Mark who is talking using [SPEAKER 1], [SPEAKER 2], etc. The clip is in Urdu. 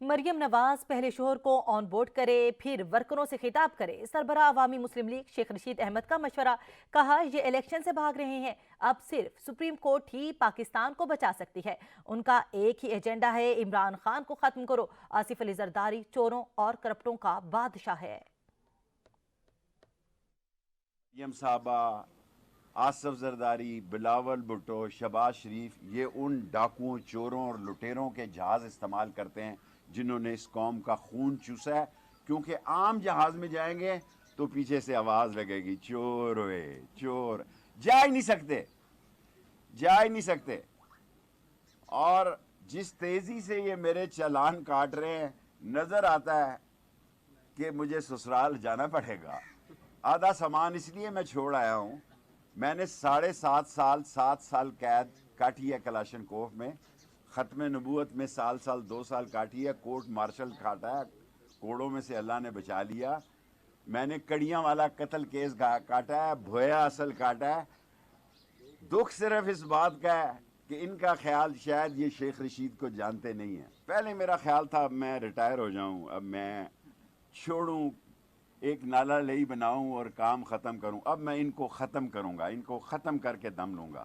[SPEAKER 1] مریم نواز پہلے شوہر کو آن بورڈ کرے پھر ورکروں سے خطاب کرے۔ سربراہ عوامی مسلم لیگ شیخ رشید احمد کا مشورہ، کہا یہ الیکشن سے بھاگ رہے ہیں، اب صرف سپریم کورٹ ہی پاکستان کو بچا سکتی ہے۔ ان کا ایک ہی ایجنڈا ہے، عمران خان کو ختم کرو۔ آصف علی زرداری چوروں اور کرپٹوں کا بادشاہ ہے۔
[SPEAKER 2] مریم صاحبہ، آصف زرداری، بلاول بھٹو، شہباز شریف، یہ ان ڈاکوؤں، چوروں اور لٹیروں کے جہاز استعمال کرتے ہیں جنہوں نے اس قوم کا خون چوسا ہے، کیونکہ عام جہاز میں جائیں گے تو پیچھے سے آواز لگے گی، چور ہوئے چور، جا ہی نہیں سکتے، جا ہی نہیں سکتے۔ اور جس تیزی سے یہ میرے چالان کاٹ رہے ہیں، نظر آتا ہے کہ مجھے سسرال جانا پڑے گا۔ آدھا سامان اس لیے میں چھوڑ آیا ہوں، میں نے 7.5 سال قید کاٹی ہے کلاشن کوف میں، ختم نبوت میں سال 2 سال کاٹی ہے، کورٹ مارشل کاٹا ہے، کوڑوں میں سے اللہ نے بچا لیا۔ میں نے کڑیاں والا قتل کیس کاٹا ہے، بھویا اصل کاٹا ہے۔ دکھ صرف اس بات کا ہے کہ ان کا خیال شاید یہ شیخ رشید کو جانتے نہیں ہیں۔ پہلے میرا خیال تھا اب میں ریٹائر ہو جاؤں، اب میں چھوڑوں، ایک نالا لئی بناؤں اور کام ختم کروں۔ اب میں ان کو ختم کروں گا، ان کو ختم کر کے دم لوں گا۔